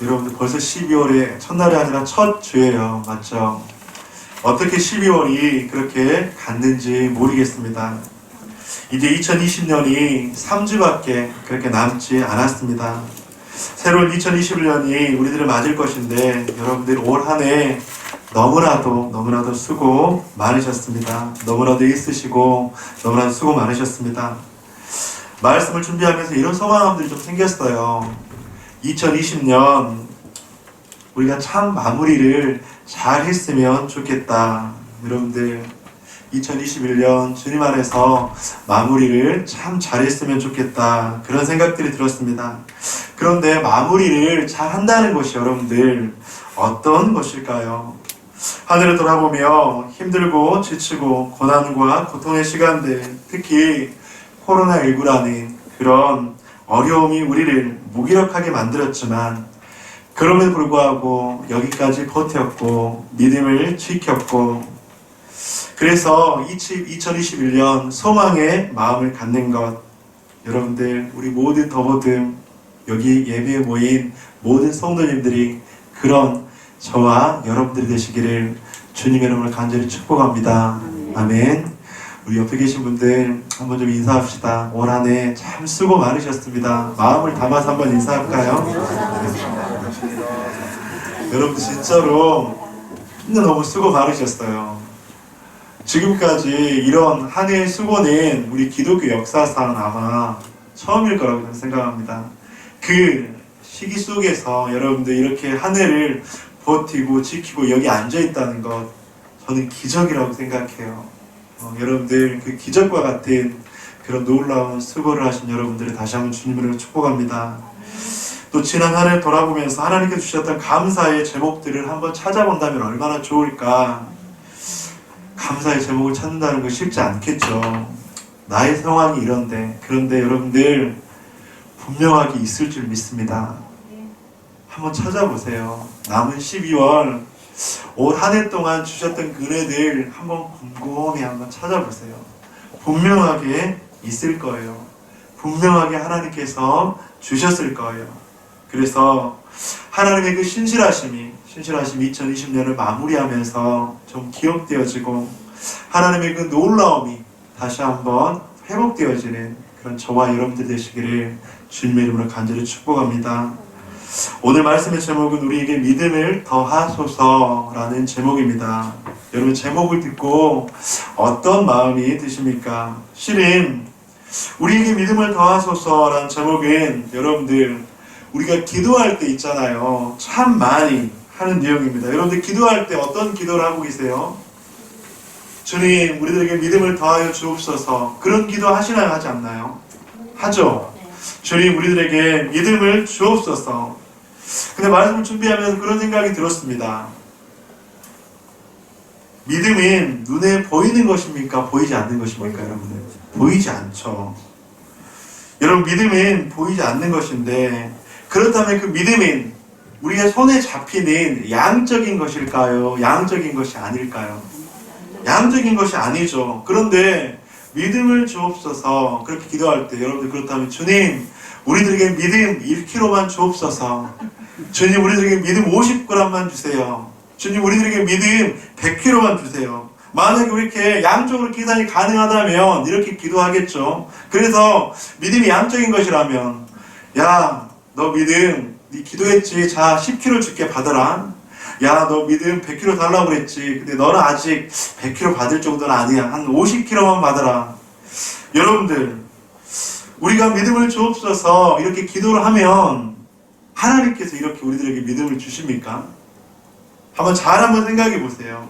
여러분들 벌써 12월의 첫날이 아니라 첫 주예요. 맞죠? 어떻게 12월이 그렇게 갔는지 모르겠습니다. 이제 2020년이 3주밖에 그렇게 남지 않았습니다. 새로운 2021년이 우리들을 맞을 것인데 여러분들 올 한 해 너무나도 수고 많으셨습니다. 너무나도 애쓰시고 너무나도 수고 많으셨습니다. 말씀을 준비하면서 이런 소망감들이 좀 생겼어요. 2020년 우리가 참 마무리를 잘 했으면 좋겠다. 여러분들 2021년 주님 안에서 마무리를 참 잘했으면 좋겠다. 그런 생각들이 들었습니다. 그런데 마무리를 잘 한다는 것이 여러분들 어떤 것일까요? 하늘을 돌아보며 힘들고 지치고 고난과 고통의 시간들, 특히 코로나19라는 그런 어려움이 우리를 무기력하게 만들었지만 그럼에도 불구하고 여기까지 버텼고 믿음을 지켰고 그래서 2021년 소망의 마음을 갖는 것, 여러분들 우리 모든 더보듬 여기 예배에 모인 모든 성도님들이 그런 저와 여러분들이 되시기를 주님의 이름으로 간절히 축복합니다. 아멘. 우리 옆에 계신 분들 한번 좀 인사합시다. 올 한 해 참 수고 많으셨습니다. 마음을 담아서 한번 인사할까요? 여러분 진짜로 너무 수고 많으셨어요. 지금까지 이런 한 해의 수고는 우리 기독교 역사상 아마 처음일 거라고 저는 생각합니다. 그 시기 속에서 여러분들 이렇게 한 해를 버티고 지키고 여기 앉아있다는 것 저는 기적이라고 생각해요. 여러분들 그 기적과 같은 그런 놀라운 수고를 하신 여러분들을 다시 한번 주님으로 축복합니다. 또 지난 한 해 돌아보면서 하나님께 주셨던 감사의 제목들을 한번 찾아본다면 얼마나 좋을까. 감사의 제목을 찾는다는 거 쉽지 않겠죠. 나의 상황이 이런데, 그런데 여러분들 분명하게 있을 줄 믿습니다. 한번 찾아보세요. 남은 12월 올 한 해 동안 주셨던 은혜들 한번 곰곰이 한번 찾아보세요. 분명하게 있을 거예요. 분명하게 하나님께서 주셨을 거예요. 그래서 하나님의 그 신실하심이 2020년을 마무리하면서 좀 기억되어지고 하나님의 그 놀라움이 다시 한번 회복되어지는 그런 저와 여러분들 되시기를 주님의 이름으로 간절히 축복합니다. 오늘 말씀의 제목은 우리에게 믿음을 더하소서라는 제목입니다. 여러분 제목을 듣고 어떤 마음이 드십니까? 실은 우리에게 믿음을 더하소서라는 제목은 여러분들 우리가 기도할 때 있잖아요. 참 많이 하는 내용입니다. 여러분들 기도할 때 어떤 기도를 하고 계세요? 주님 우리들에게 믿음을 더하여 주옵소서 그런 기도 하시나요? 하지 않나요? 하죠. 주님 우리들에게 믿음을 주옵소서. 근데 말씀을 준비하면서 그런 생각이 들었습니다. 믿음은 눈에 보이는 것입니까? 보이지 않는 것입니까? 여러분들 보이지 않죠. 여러분 믿음은 보이지 않는 것인데 그렇다면 그 믿음은 우리의 손에 잡히는 양적인 것일까요? 양적인 것이 아닐까요? 양적인 것이 아니죠. 그런데 믿음을 주옵소서 그렇게 기도할 때 여러분들 그렇다면 주님 우리들에게 믿음 1kg만 주옵소서. 주님 우리들에게 믿음 50g만 주세요. 주님 우리들에게 믿음 100kg만 주세요. 만약에 이렇게 양쪽으로 계산이 가능하다면 이렇게 기도하겠죠. 그래서 믿음이 양적인 것이라면 야 너 믿음 네 기도했지. 자 10kg 줄게 받아라. 야 너 믿음 100kg 달라고 그랬지. 근데 너는 아직 100kg 받을 정도는 아니야. 한 50kg만 받아라. 여러분들 우리가 믿음을 주옵소서 이렇게 기도를 하면 하나님께서 이렇게 우리들에게 믿음을 주십니까? 한번 생각해 보세요.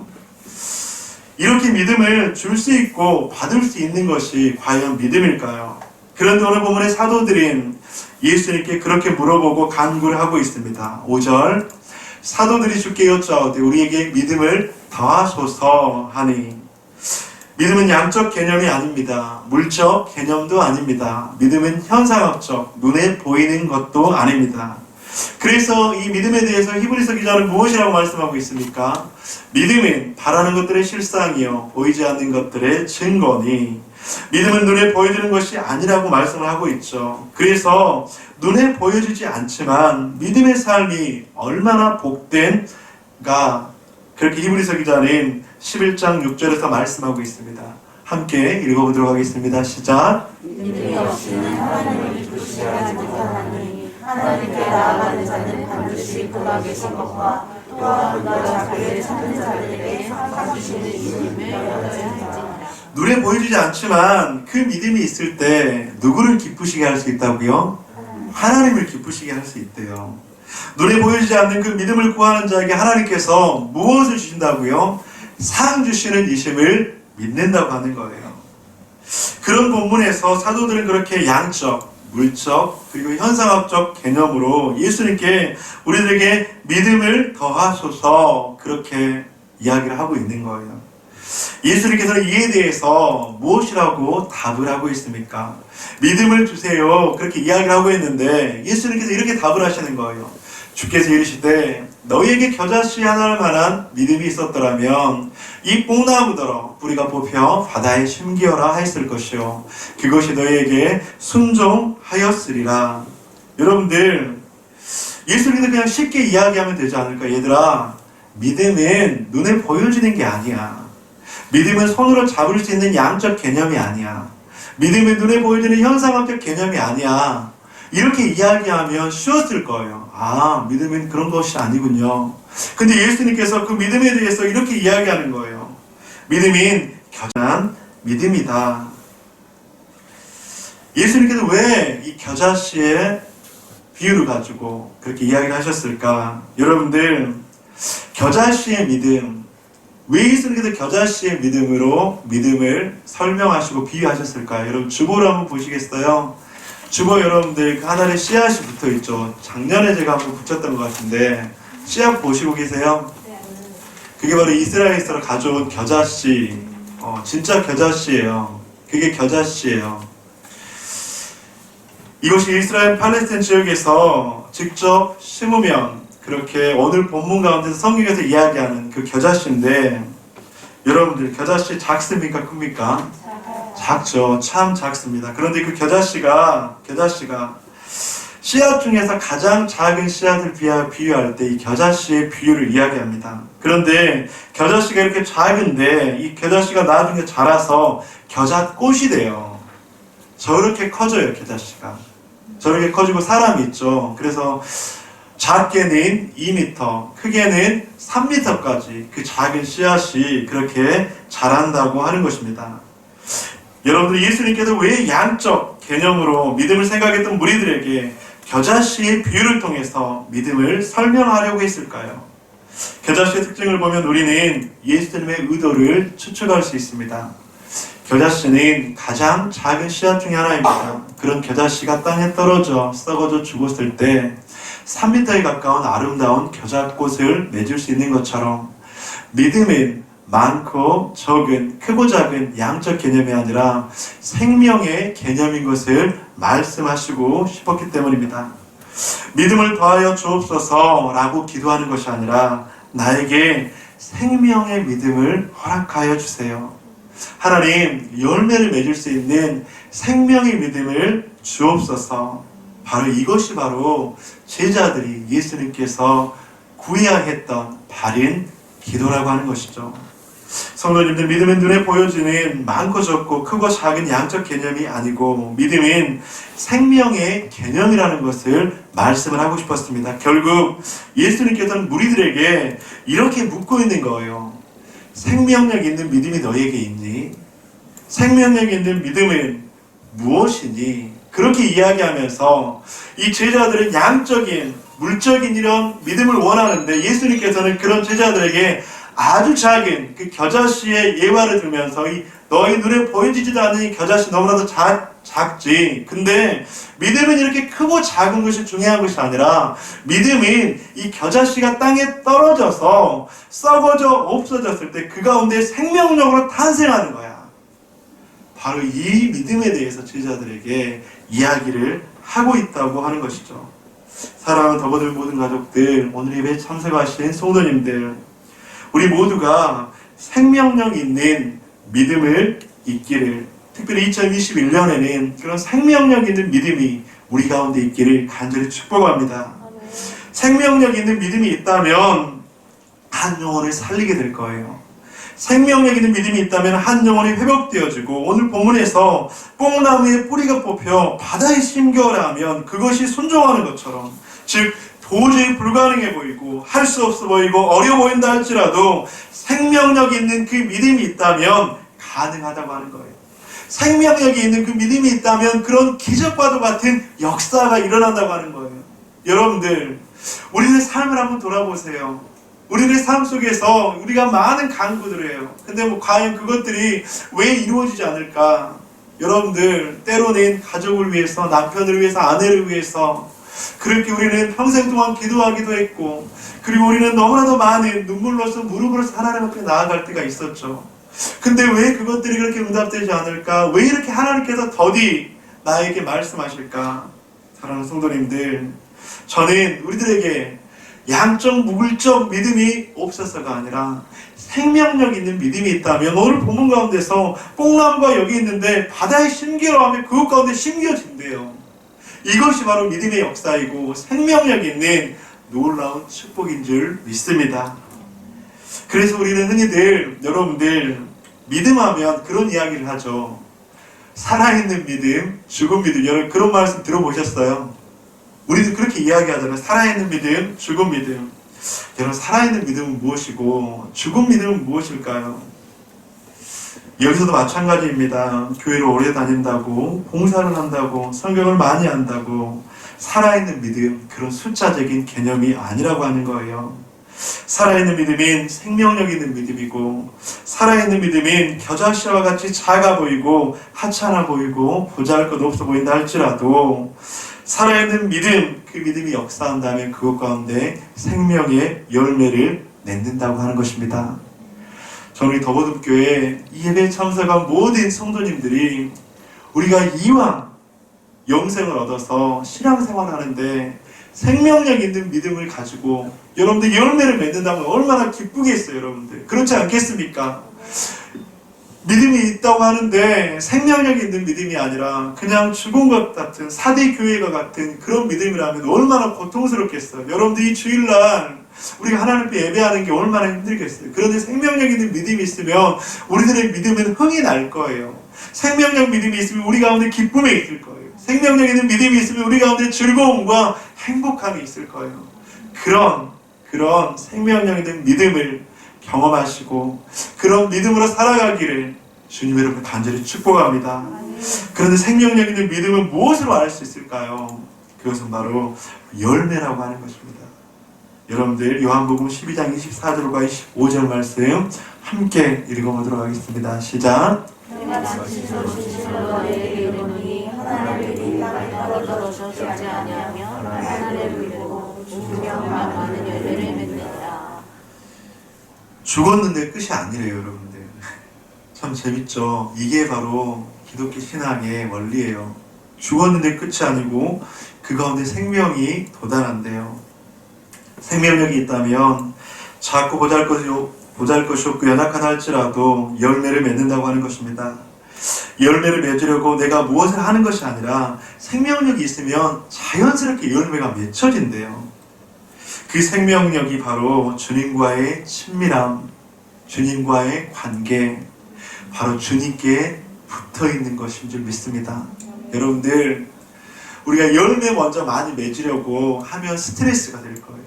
이렇게 믿음을 줄 수 있고 받을 수 있는 것이 과연 믿음일까요? 그런데 오늘 본문의 사도들인 예수님께 그렇게 물어보고 간구를 하고 있습니다. 5절 사도들이 주께 여짜오되 우리에게 믿음을 더하소서 하니 믿음은 양적 개념이 아닙니다. 물적 개념도 아닙니다. 믿음은 현상학적 눈에 보이는 것도 아닙니다. 그래서 이 믿음에 대해서 히브리서 기자는 무엇이라고 말씀하고 있습니까? 믿음은 바라는 것들의 실상이요 보이지 않는 것들의 증거니 믿음은 눈에 보여지는 것이 아니라고 말씀을 하고 있죠. 그래서 눈에 보여지지 않지만 믿음의 삶이 얼마나 복된가, 그렇게 히브리서 기자는 11장 6절에서 말씀하고 있습니다. 함께 읽어보도록 하겠습니다. 시작. 믿음이 없이는 하나님을 기쁘시게 하지 못하나니 하나님께 나아가는 자는 반드시 그가 계신 것과 또한 그가 자기를 찾는 자들에게 상 주시는 이심을 여겨야 하지니라. 눈에 보여지지 않지만 그 믿음이 있을 때 누구를 기쁘시게 할 수 있다고요? 하나님을 기쁘시게 할 수 있대요. 눈에 보여지지 않는 그 믿음을 구하는 자에게 하나님께서 무엇을 주신다고요? 상 주시는 이심을 믿는다고 하는 거예요. 그런 본문에서 사도들은 그렇게 양적, 물적, 그리고 현상학적 개념으로 예수님께 우리들에게 믿음을 더하소서 그렇게 이야기를 하고 있는 거예요. 예수님께서는 이에 대해서 무엇이라고 답을 하고 있습니까? 믿음을 주세요 그렇게 이야기를 하고 있는데 예수님께서 이렇게 답을 하시는 거예요. 주께서 이르시되 너희에게 겨자씨 하나를 만한 믿음이 있었더라면 이 뽕나무더러 뿌리가 뽑혀 바다에 심기어라 하였을 것이요 그것이 너희에게 순종하였으리라. 여러분들, 예수님은 그냥 쉽게 이야기하면 되지 않을까? 얘들아, 믿음은 눈에 보여지는 게 아니야. 믿음은 손으로 잡을 수 있는 양적 개념이 아니야. 믿음은 눈에 보여지는 현상학적 개념이 아니야. 이렇게 이야기하면 쉬웠을 거예요. 아, 믿음은 그런 것이 아니군요. 근데 예수님께서 그 믿음에 대해서 이렇게 이야기하는 거예요. 믿음인 겨자한 믿음이다. 예수님께서 왜 이 겨자씨의 비유를 가지고 그렇게 이야기를 하셨을까? 여러분들, 겨자씨의 믿음, 왜 예수님께서 겨자씨의 믿음으로 믿음을 설명하시고 비유하셨을까요? 여러분, 주보를 한번 보시겠어요? 주보 여러분들 하늘에 씨앗이 붙어있죠. 작년에 제가 한번 붙였던 것 같은데 씨앗 보시고 계세요? 그게 바로 이스라엘에서 가져온 겨자씨, 진짜 겨자씨예요. 그게 겨자씨예요. 이것이 이스라엘 팔레스타인 지역에서 직접 심으면 그렇게 오늘 본문 가운데서 성경에서 이야기하는 그 겨자씨인데, 여러분들 겨자씨 작습니까? 큽니까? 작죠. 참 작습니다. 그런데 그 겨자씨가 씨앗 중에서 가장 작은 씨앗을 비유할 때 이 겨자씨의 비유를 이야기합니다. 그런데 겨자씨가 이렇게 작은데 이 겨자씨가 나중에 자라서 겨자꽃이 돼요. 저렇게 커져요. 겨자씨가 저렇게 커지고 사람이 있죠. 그래서 작게는 2m, 크게는 3m까지 그 작은 씨앗이 그렇게 자란다고 하는 것입니다. 여러분들, 예수님께서 왜 양적 개념으로 믿음을 생각했던 무리들에게 겨자씨의 비유를 통해서 믿음을 설명하려고 했을까요? 겨자씨의 특징을 보면 우리는 예수님의 의도를 추측할 수 있습니다. 겨자씨는 가장 작은 씨앗 중에 하나입니다. 그런 겨자씨가 땅에 떨어져 썩어져 죽었을 때 3m에 가까운 아름다운 겨자꽃을 맺을 수 있는 것처럼 믿음은 많고 적은, 크고 작은 양적 개념이 아니라 생명의 개념인 것을 말씀하시고 싶었기 때문입니다. 믿음을 더하여 주옵소서 라고 기도하는 것이 아니라 나에게 생명의 믿음을 허락하여 주세요. 하나님, 열매를 맺을 수 있는 생명의 믿음을 주옵소서. 바로 이것이 바로 제자들이 예수님께서 구해야 했던 바른 기도라고 하는 것이죠. 성도님들, 믿음은 눈에 보여지는 많고 적고 크고 작은 양적 개념이 아니고 믿음은 생명의 개념이라는 것을 말씀을 하고 싶었습니다. 결국 예수님께서는 무리들에게 이렇게 묻고 있는 거예요. 생명력 있는 믿음이 너에게 있니? 생명력 있는 믿음은 무엇이니? 그렇게 이야기하면서 이 제자들은 양적인, 물적인 이런 믿음을 원하는데 예수님께서는 그런 제자들에게 아주 작은 그 겨자씨의 예화를 들면서 너희 눈에 보여지지도 않는 이 겨자씨 너무나도 작지. 근데 믿음은 이렇게 크고 작은 것이 중요한 것이 아니라 믿음은 이 겨자씨가 땅에 떨어져서 썩어져 없어졌을 때 그 가운데 생명력으로 탄생하는 거야. 바로 이 믿음에 대해서 제자들에게 이야기를 하고 있다고 하는 것이죠. 사랑하는 더버들 모든 가족들, 오늘 예배에 참석하신 성도님들, 우리 모두가 생명력 있는 믿음을 있기를, 특별히 2021년에는 그런 생명력 있는 믿음이 우리 가운데 있기를 간절히 축복합니다. 생명력 있는 믿음이 있다면 한 영혼을 살리게 될 거예요. 생명력 있는 믿음이 있다면 한 영혼이 회복되어지고, 오늘 본문에서 뽕나무의 뿌리가 뽑혀 바다에 심겨라 하면 그것이 순종하는 것처럼, 즉 도저히 불가능해 보이고 할 수 없어 보이고 어려워 보인다 할지라도 생명력 있는 그 믿음이 있다면 가능하다고 하는 거예요. 생명력이 있는 그 믿음이 있다면 그런 기적과도 같은 역사가 일어난다고 하는 거예요. 여러분들, 우리의 삶을 한번 돌아보세요. 우리의 삶 속에서 우리가 많은 간구들을 해요. 근데 과연 그것들이 왜 이루어지지 않을까? 여러분들, 때로는 가족을 위해서, 남편을 위해서, 아내를 위해서 그렇게 우리는 평생 동안 기도하기도 했고, 그리고 우리는 너무나도 많은 눈물로서 무릎으로 하나님 앞에 나아갈 때가 있었죠. 근데 왜 그것들이 그렇게 응답되지 않을까? 왜 이렇게 하나님께서 더디 나에게 말씀하실까? 사랑하는 성도님들, 저는 우리들에게 양적 무굴적 믿음이 없어서가 아니라 생명력 있는 믿음이 있다면, 오늘 본문 가운데서 뽕나무가 여기 있는데 바다에 심기로 하면 그것 가운데 심겨진대요. 이것이 바로 믿음의 역사이고 생명력 있는 놀라운 축복인 줄 믿습니다. 그래서 우리는 흔히들, 여러분들, 믿음하면 그런 이야기를 하죠. 살아있는 믿음, 죽은 믿음. 여러분 그런 말씀 들어보셨어요? 우리도 그렇게 이야기하잖아요. 살아있는 믿음, 죽은 믿음. 여러분, 살아있는 믿음은 무엇이고 죽은 믿음은 무엇일까요? 여기서도 마찬가지입니다. 교회를 오래 다닌다고, 봉사를 한다고, 성경을 많이 한다고 살아있는 믿음, 그런 숫자적인 개념이 아니라고 하는 거예요. 살아있는 믿음인 생명력 있는 믿음이고, 살아있는 믿음인 겨자씨와 같이 작아 보이고 하찮아 보이고 보잘것 없어 보인다 할지라도 살아있는 믿음, 그 믿음이 역사한다면 그것 가운데 생명의 열매를 맺는다고 하는 것입니다. 저는 더보듭교회 이 예배에 참석한 모든 성도님들이 우리가 이왕 영생을 얻어서 신앙생활을 하는데 생명력 있는 믿음을 가지고 여러분들 열매를 맺는다면 얼마나 기쁘겠어요, 여러분들. 그렇지 않겠습니까? 믿음이 있다고 하는데 생명력 있는 믿음이 아니라 그냥 죽은 것 같은 사대 교회가 같은 그런 믿음이라면 얼마나 고통스럽겠어요. 여러분들 이 주일날 우리가 하나님 앞에 예배하는 게 얼마나 힘들겠어요. 그런데 생명력 있는 믿음이 있으면 우리들의 믿음은 흥이 날 거예요. 생명력 믿음이 있으면 우리 가운데 기쁨이 있을 거예요. 생명력 있는 믿음이 있으면 우리 가운데 즐거움과 행복함이 있을 거예요. 그런 생명력 있는 믿음을 경험하시고 그런 믿음으로 살아가기를 주님 여러분 간절히 축복합니다. 그런데 생명력 있는 믿음은 무엇으로 알 수 있을까요? 그것은 바로 열매라고 하는 것입니다. 여러분들 요한복음 12장 24절과 25절 말씀 함께 읽어보도록 하겠습니다. 시작. 내가 진실로 너희에게 이르노니 하나님이 땅에 떨어져 죽지 아니하면 하나님을 믿고 분명 많은 열매를 맺느니라. 죽었는데 끝이 아니래요, 여러분들. 참 재밌죠? 이게 바로 기독교 신앙의 원리예요. 죽었는데 끝이 아니고 그 가운데 생명이 도달한대요. 생명력이 있다면 작고 보잘것이 없고 연약하다 할지라도 열매를 맺는다고 하는 것입니다. 열매를 맺으려고 내가 무엇을 하는 것이 아니라 생명력이 있으면 자연스럽게 열매가 맺혀진대요. 그 생명력이 바로 주님과의 친밀함, 주님과의 관계, 바로 주님께 붙어있는 것인 줄 믿습니다. 여러분들, 우리가 열매 먼저 많이 맺으려고 하면 스트레스가 될 거예요.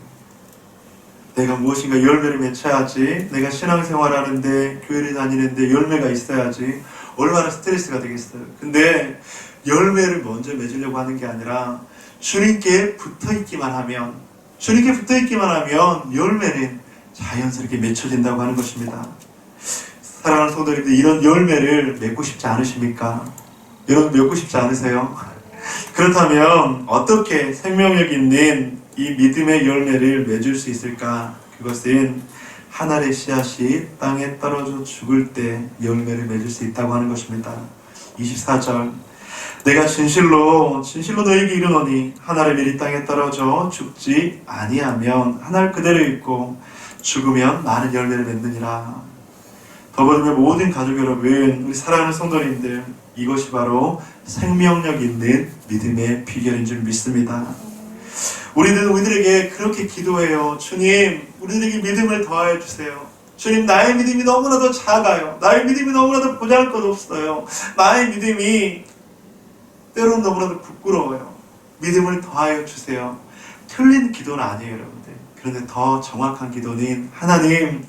내가 무엇인가 열매를 맺혀야지, 내가 신앙생활 하는데 교회를 다니는데 열매가 있어야지, 얼마나 스트레스가 되겠어요. 근데 열매를 먼저 맺으려고 하는 게 아니라 주님께 붙어있기만 하면 열매는 자연스럽게 맺혀진다고 하는 것입니다. 사랑하는 성도님들, 이런 열매를 맺고 싶지 않으십니까? 여러분 맺고 싶지 않으세요? 그렇다면 어떻게 생명력 있는 이 믿음의 열매를 맺을 수 있을까? 그것은 하늘의 씨앗이 땅에 떨어져 죽을 때 열매를 맺을 수 있다고 하는 것입니다. 24절, 내가 진실로 너에게 이르노니 하늘의 밀이 땅에 떨어져 죽지 아니하면 하늘 그대로 있고 죽으면 많은 열매를 맺느니라. 더불어 모든 가족 여러분, 우리 사랑하는 성도님들, 이것이 바로 생명력 있는 믿음의 비결인 줄 믿습니다. 우리들에게 그렇게 기도해요. 주님, 우리들에게 믿음을 더하여 주세요. 주님, 나의 믿음이 너무나도 작아요. 나의 믿음이 너무나도 보잘것없어요. 나의 믿음이 때로는 너무나도 부끄러워요. 믿음을 더하여 주세요. 틀린 기도는 아니에요, 여러분들. 그런데 더 정확한 기도는 하나님,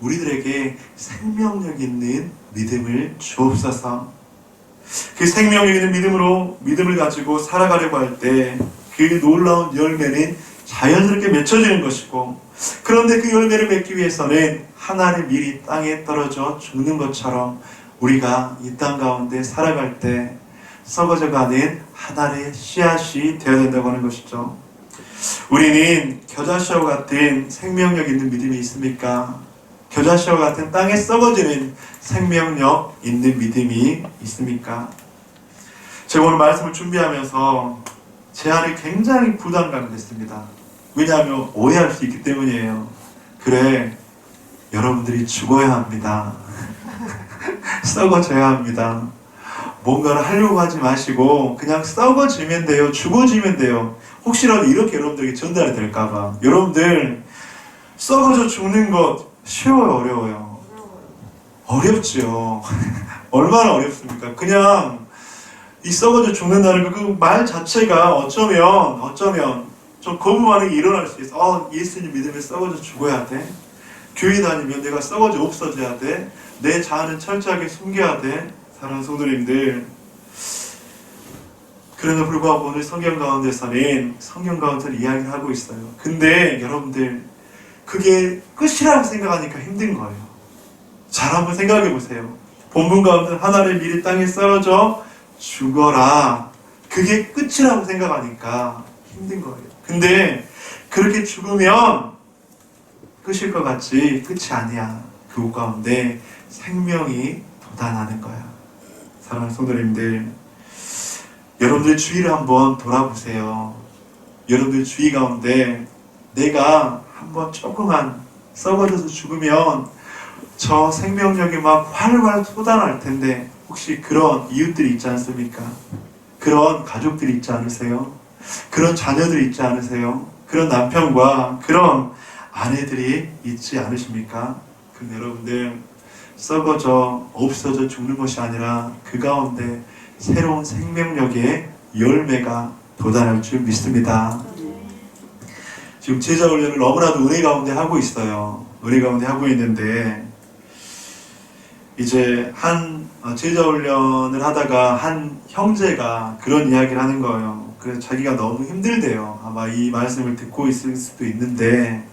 우리들에게 생명력 있는 믿음을 주옵소서. 그 생명력 있는 믿음을 가지고 살아가려고 할 때 그 놀라운 열매는 자연스럽게 맺혀지는 것이고, 그런데 그 열매를 맺기 위해서는 하나님 미리 땅에 떨어져 죽는 것처럼 우리가 이 땅 가운데 살아갈 때 썩어져가는 하나의 씨앗이 되어야 된다고 하는 것이죠. 우리는 겨자씨와 같은 생명력 있는 믿음이 있습니까? 겨자씨와 같은 땅에 썩어지는 생명력 있는 믿음이 있습니까? 제가 오늘 말씀을 준비하면서 제 안에 굉장히 부담감이 됐습니다. 왜냐하면 오해할 수 있기 때문이에요. 그래, 여러분들이 죽어야 합니다. 썩어져야 합니다. 뭔가를 하려고 하지 마시고 그냥 썩어지면 돼요. 죽어지면 돼요. 혹시라도 이렇게 여러분들에게 전달이 될까봐. 여러분들 썩어져 죽는 것 쉬워요, 어려워요? 어렵죠. 얼마나 어렵습니까? 그냥 이 썩어져 죽는다는 그 말 자체가 어쩌면 좀 거부 반응이 일어날 수 있어. 예수님 믿으면 썩어져 죽어야 돼. 교회 다니면 내가 썩어져 없어져야 돼. 내 자아는 철저하게 숨겨야 돼. 사랑하는 성도님들, 그럼에도 불구하고 오늘 성경 가운데서는 이야기를 하고 있어요. 근데 여러분들, 그게 끝이라고 생각하니까 힘든 거예요. 잘 한번 생각해 보세요. 본문 가운데 하나를 미리 땅에 썰어져 죽어라. 그게 끝이라고 생각하니까 힘든 거예요. 근데 그렇게 죽으면 끝일 것 같지 끝이 아니야. 그 가운데 생명이 돋아나는 거야. 사랑하는 성도님들, 여러분들 주위를 한번 돌아보세요. 여러분들 주위 가운데 내가 한번 조금만 썩어져서 죽으면 저 생명력이 막 활활 쏟아날 텐데, 혹시 그런 이웃들이 있지 않습니까? 그런 가족들이 있지 않으세요? 그런 자녀들이 있지 않으세요? 그런 남편과 그런 아내들이 있지 않으십니까? 그럼 여러분들, 썩어져 없어져 죽는 것이 아니라 그 가운데 새로운 생명력의 열매가 돋아날 줄 믿습니다. 지금 제자 훈련을 너무나도 은혜 가운데 하고 있어요. 은혜 가운데 하고 있는데, 이제 한 제자 훈련을 하다가 한 형제가 그런 이야기를 하는 거예요. 그래서 자기가 너무 힘들대요. 아마 이 말씀을 듣고 있을 수도 있는데,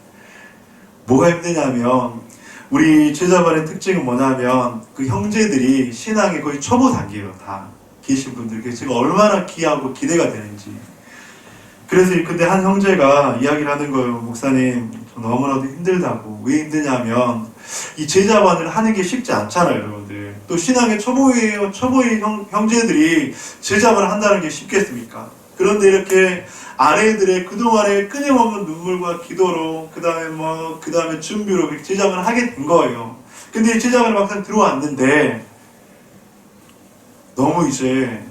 뭐가 힘드냐면, 우리 제자반의 특징은 뭐냐면, 그 형제들이 신앙의 거의 초보 단계예요. 다 계신 분들. 제가 얼마나 귀하고 기대가 되는지. 그래서 근데 한 형제가 이야기를 하는 거예요. 목사님, 저 너무나도 힘들다고. 왜 힘드냐면, 이 제자반을 하는 게 쉽지 않잖아요, 여러분들. 또 신앙의 초보의 형제들이 제자반을 한다는 게 쉽겠습니까? 그런데 이렇게 아내들의 그동안의 끊임없는 눈물과 기도로, 그 다음에 준비로 제자반을 하게 된 거예요. 근데 제자반을 막상 들어왔는데, 너무 이제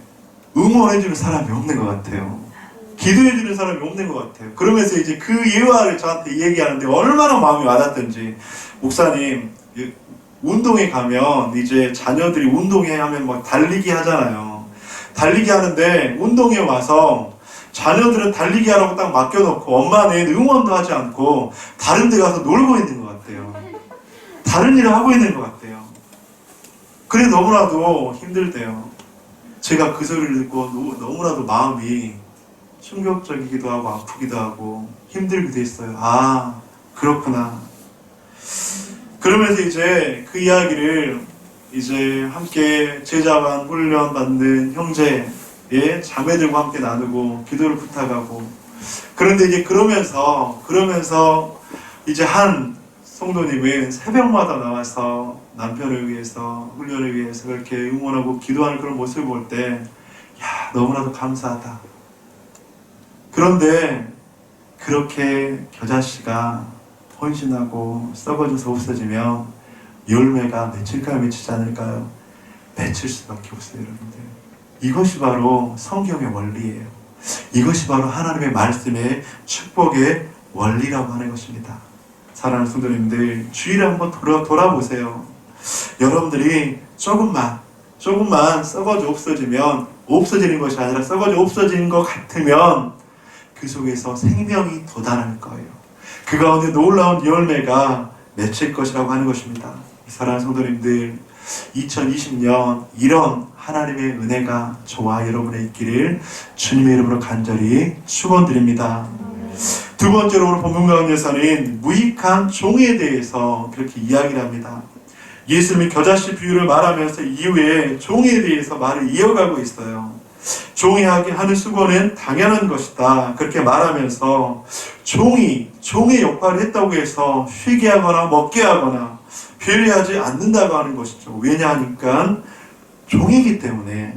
응원해주는 사람이 없는 것 같아요. 기도해주는 사람이 없는 것 같아요. 그러면서 이제 그 예화를 저한테 얘기하는데 얼마나 마음이 와닿던지, 목사님, 운동에 가면 이제 자녀들이 운동회 하면 막 달리기 하잖아요. 달리기 하는데 운동에 와서 자녀들은 달리기 하라고 딱 맡겨놓고 엄마는 응원도 하지 않고 다른 데 가서 놀고 있는 것 같아요. 다른 일을 하고 있는 것 같아요. 그래 너무나도 힘들대요. 제가 그 소리를 듣고 너무나도 마음이 충격적이기도 하고 아프기도 하고 힘들기도 했어요. 아, 그렇구나. 그러면서 이제 그 이야기를 이제 함께 제자반 훈련 받는 형제의 자매들과 함께 나누고 기도를 부탁하고, 그런데 이제 그러면서 이제 한 성도님은 새벽마다 나와서 남편을 위해서, 훈련을 위해서 그렇게 응원하고 기도하는 그런 모습을 볼 때, 야, 너무나도 감사하다. 그런데 그렇게 겨자씨가 헌신하고 썩어져서 없어지면 열매가 맺힐까요, 맺히지 않을까요? 맺힐 수밖에 없어요, 여러분들. 이것이 바로 성경의 원리예요. 이것이 바로 하나님의 말씀의 축복의 원리라고 하는 것입니다. 사랑하는 성도님들, 주일에 한번 돌아보세요. 여러분들이 조금만 썩어져 없어지면, 없어지는 것이 아니라 썩어져 없어지는 것 같으면 그 속에서 생명이 돋아날 거예요. 그 가운데 놀라운 열매가 맺힐 것이라고 하는 것입니다. 사랑하는 성도님들, 2020년 이런 하나님의 은혜가 저와 여러분의 있기를 주님의 이름으로 간절히 축원드립니다. 두 번째로 오늘 본문 가운데서는 무익한 종에 대해서 그렇게 이야기를 합니다. 예수님이 겨자씨 비유를 말하면서 이후에 종에 대해서 말을 이어가고 있어요. 종이 하는 수고는 당연한 것이다, 그렇게 말하면서 종이 종의 역할을 했다고 해서 쉬게 하거나 먹게 하거나 배려하지 않는다고 하는 것이죠. 왜냐하니까 종이기 때문에,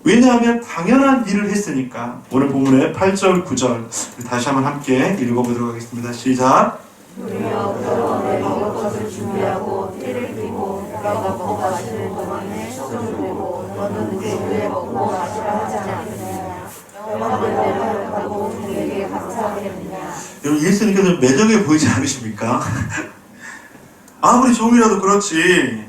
왜냐하면 당연한 일을 했으니까. 오늘 본문의 8절 9절 다시 한번 함께 읽어보도록 하겠습니다. 시작. 우리여 내 먹을 것을 준비하고 때를 피고 내가 먹고 마시는 동안에 손을 들고 너는 그 후에 먹고 마시라 하지 않겠느냐. 너만들 내가 욕하고 종에게 감사하겠느냐. 여러분, 예수님께서 매정해 보이지 않으십니까? 아무리 종이라도 그렇지,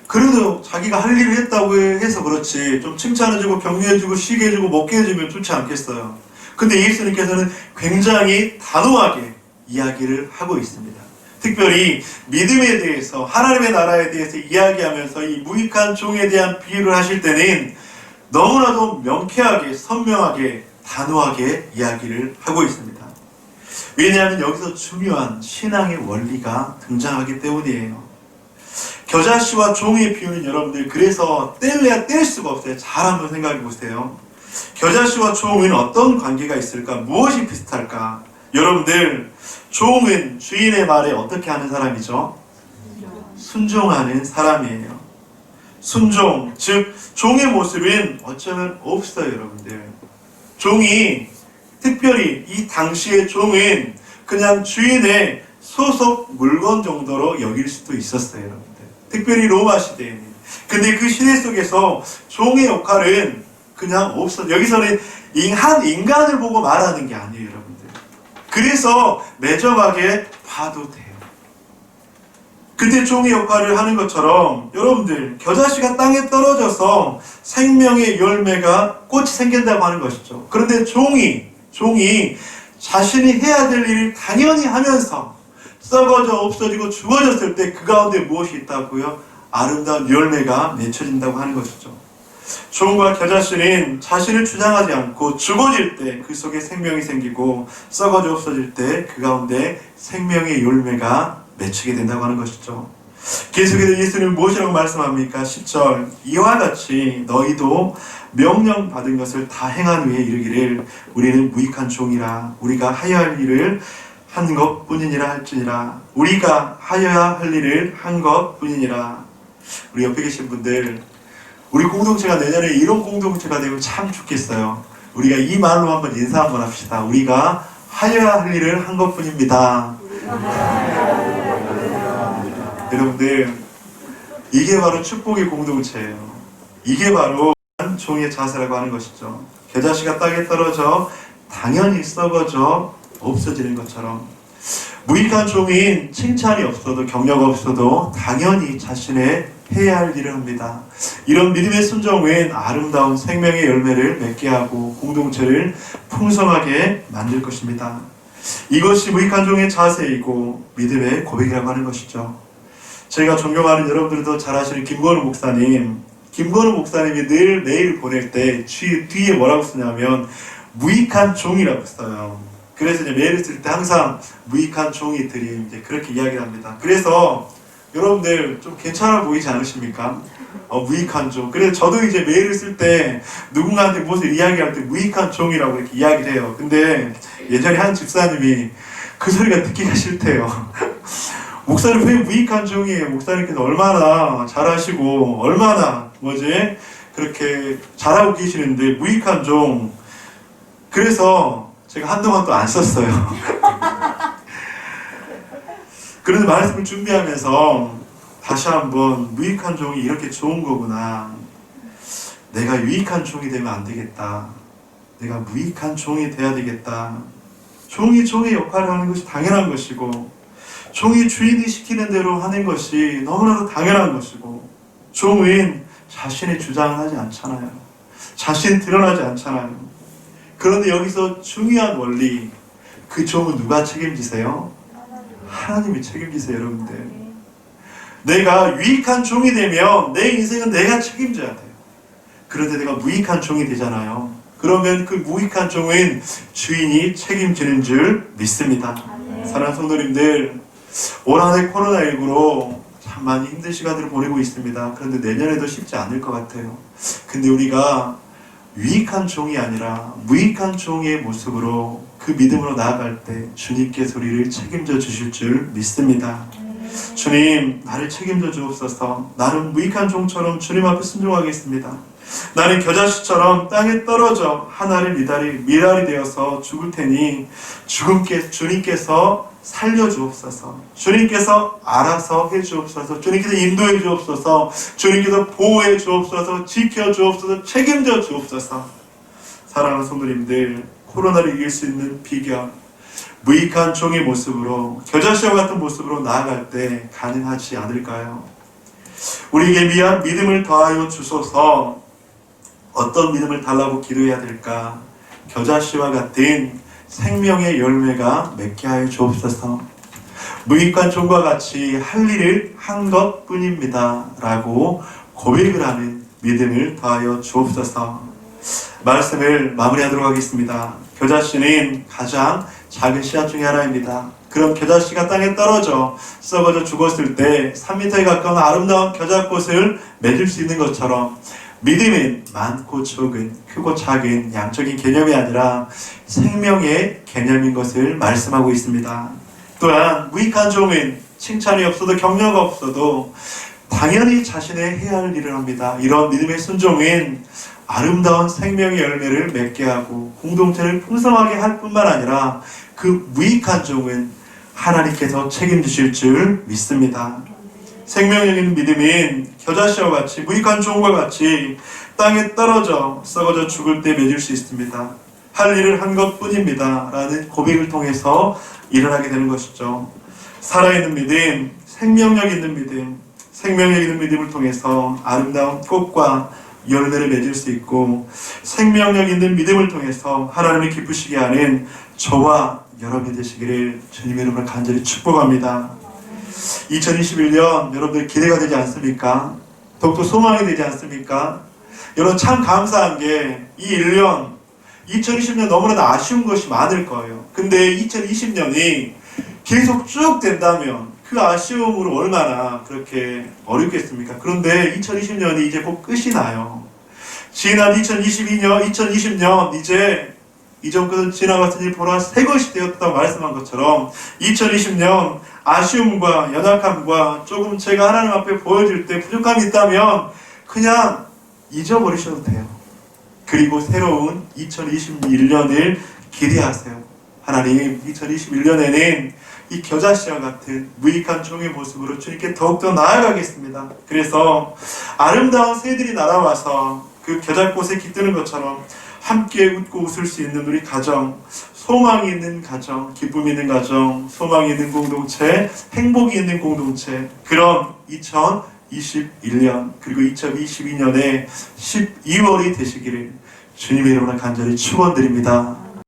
그래도 자기가 할 일을 했다고 해서 그렇지 좀 칭찬해주고 격려해주고 쉬게 해주고 먹게 해주면 좋지 않겠어요? 근데 예수님께서는 굉장히 단호하게 이야기를 하고 있습니다. 특별히 믿음에 대해서, 하나님의 나라에 대해서 이야기하면서 이 무익한 종에 대한 비유를 하실 때는 너무나도 명쾌하게, 선명하게, 단호하게 이야기를 하고 있습니다. 왜냐하면 여기서 중요한 신앙의 원리가 등장하기 때문이에요. 겨자씨와 종의 비유는 여러분들 그래서 뗄래야 뗄 수가 없어요. 잘 한번 생각해 보세요. 겨자씨와 종은 어떤 관계가 있을까? 무엇이 비슷할까? 여러분들, 종은 주인의 말에 어떻게 하는 사람이죠? 순종하는 사람이에요. 순종, 즉 종의 모습은 어쩌면 없어요, 여러분들. 종이, 특별히 이 당시의 종은 그냥 주인의 소속 물건 정도로 여길 수도 있었어요, 여러분들. 특별히 로마 시대에는. 근데 그 시대 속에서 종의 역할은 그냥 없어. 여기서는 한 인간을 보고 말하는 게 아니에요, 여러분들. 그래서 매정하게 봐도 돼요. 그때 종의 역할을 하는 것처럼 여러분들, 겨자씨가 땅에 떨어져서 생명의 열매가 꽃이 생긴다고 하는 것이죠. 그런데 종이 자신이 해야 될 일을 당연히 하면서 썩어져 없어지고 죽어졌을 때 그 가운데 무엇이 있다고요? 아름다운 열매가 맺혀진다고 하는 것이죠. 종과 겨자씨는 자신을 주장하지 않고 죽어질 때 그 속에 생명이 생기고 썩어져 없어질 때 그 가운데 생명의 열매가 맺히게 된다고 하는 것이죠. 계속해서 예수님은 무엇이라고 말씀합니까? 10절, 이와 같이 너희도 명령받은 것을 다 행한 후에 이르기를 우리는 무익한 종이라 우리가 하여야 할 일을 한 것뿐이니라 할지니라. 우리가 하여야 할 일을 한 것뿐이니라. 우리 옆에 계신 분들, 우리 공동체가 내년에 이런 공동체가 되면 참 좋겠어요. 우리가 이 말로 한번 인사 한번 합시다. 우리가 하여야 할 일을 한 것뿐입니다. 여러분들, 이게 바로 축복의 공동체예요. 이게 바로 종의 자세라고 하는 것이죠. 겨자씨가 땅에 떨어져 당연히 썩어져 없어지는 것처럼 무익한 종인 칭찬이 없어도 격려가 없어도 당연히 자신의 해야 할 일을 합니다. 이런 믿음의 순종은 아름다운 생명의 열매를 맺게 하고 공동체를 풍성하게 만들 것입니다. 이것이 무익한 종의 자세이고 믿음의 고백이라고 하는 것이죠. 제가 존경하는 여러분들도 잘 아시는 김건우 목사님이 늘 메일을 보낼 때 뒤에 뭐라고 쓰냐면 무익한 종이라고 써요. 그래서 이제 메일을 쓸 때 항상 무익한 종이들이 이제 그렇게 이야기를 합니다. 그래서 여러분들 좀 괜찮아 보이지 않으십니까? 무익한 종. 그래서 저도 이제 메일을 쓸 때 누군가한테 무엇을 이야기할 때 무익한 종이라고 이렇게 이야기를 해요. 근데 예전에 한 집사님이 그 소리가 듣기가 싫대요. 목사님 왜 무익한 종이에요? 목사님께서 얼마나 잘하시고 얼마나 그렇게 잘하고 계시는데 무익한 종. 그래서 제가 한동안 또 안 썼어요. 그래서 말씀을 준비하면서 다시 한번 무익한 종이 이렇게 좋은 거구나. 내가 유익한 종이 되면 안 되겠다. 내가 무익한 종이 돼야 되겠다. 종이 종의 역할을 하는 것이 당연한 것이고, 종이 주인이 시키는 대로 하는 것이 너무나도 당연한 것이고, 종은 자신의 주장을 하지 않잖아요. 자신 드러나지 않잖아요. 그런데 여기서 중요한 원리, 그 종은 누가 책임지세요? 하나님이 책임지세요, 여러분들. 내가 유익한 종이 되면 내 인생은 내가 책임져야 돼요. 그런데 내가 무익한 종이 되잖아요. 그러면 그 무익한 종은 주인이 책임지는 줄 믿습니다. 사랑하는 성도님들, 올 한 해 코로나19로 참 많이 힘든 시간들을 보내고 있습니다. 그런데 내년에도 쉽지 않을 것 같아요. 근데 우리가 유익한 종이 아니라 무익한 종의 모습으로 그 믿음으로 나아갈 때 주님께서 우리를 책임져 주실 줄 믿습니다. 주님, 나를 책임져 주옵소서. 나는 무익한 종처럼 주님 앞에 순종하겠습니다. 나는 겨자씨처럼 땅에 떨어져 하나를 미랄이 되어서 죽을 테니 주님께서 살려주옵소서. 주님께서 알아서 해주옵소서. 주님께서 인도해 주옵소서. 주님께서 보호해 주옵소서. 지켜 주옵소서. 책임져 주옵소서. 사랑하는 성도님들, 코로나를 이길 수 있는 비결, 무익한 종의 모습으로, 겨자씨와 같은 모습으로 나아갈 때 가능하지 않을까요? 우리에게 미한 믿음을 더하여 주소서. 어떤 믿음을 달라고 기도해야 될까? 겨자씨와 같은 생명의 열매가 맺게 하여 주옵소서. 무익한 종과 같이 할 일을 한 것뿐입니다 라고 고백을 하는 믿음을 더하여 주옵소서. 말씀을 마무리하도록 하겠습니다. 겨자씨는 가장 작은 씨앗 중에 하나입니다. 그럼 겨자씨가 땅에 떨어져 썩어져 죽었을 때 3m에 가까운 아름다운 겨자꽃을 맺을 수 있는 것처럼, 믿음은 많고 적은, 크고 작은 양적인 개념이 아니라 생명의 개념인 것을 말씀하고 있습니다. 또한 무익한 종은 칭찬이 없어도 격려가 없어도 당연히 자신의 해야 할 일을 합니다. 이런 믿음의 순종은 아름다운 생명의 열매를 맺게 하고 공동체를 풍성하게 할 뿐만 아니라 그 무익한 종은 하나님께서 책임지실 줄 믿습니다. 생명력있는 믿음은 겨자씨와 같이, 무익한 종과 같이 땅에 떨어져 썩어져 죽을 때 맺을 수 있습니다. 할 일을 한 것뿐입니다 라는 고백을 통해서 일어나게 되는 것이죠. 살아있는 믿음, 생명력 있는 믿음, 생명력 있는 믿음을 통해서 아름다운 꽃과 열매를 맺을 수 있고, 생명력 있는 믿음을 통해서 하나님을 기쁘시게 하는 저와 여러분이 되시기를 주님의 이름으로 간절히 축복합니다. 2021년 여러분들 기대가 되지 않습니까? 더욱더 소망이 되지 않습니까? 여러분 참 감사한 게 이 1년 2020년 너무나도 아쉬운 것이 많을 거예요. 근데 2020년이 계속 쭉 된다면 그 아쉬움으로 얼마나 그렇게 어렵겠습니까? 그런데 2020년이 이제 곧 끝이 나요. 지난 2020년 이제 이전 것은 지나갔으니 보라 새 것이 되었다고 말씀한 것처럼 2020년 아쉬움과 연약함과 조금 제가 하나님 앞에 보여줄 때 부족함이 있다면 그냥 잊어버리셔도 돼요. 그리고 새로운 2021년을 기대하세요. 하나님, 2021년에는 이 겨자씨와 같은 무익한 종의 모습으로 주님께 더욱더 나아가겠습니다. 그래서 아름다운 새들이 날아와서 그 겨자꽃에 깃드는 것처럼 함께 웃고 웃을 수 있는 우리 가정, 소망이 있는 가정, 기쁨이 있는 가정, 소망이 있는 공동체, 행복이 있는 공동체, 그런 2021년 그리고 2022년에 12월이 되시기를 주님의 이름으로 간절히 축원드립니다.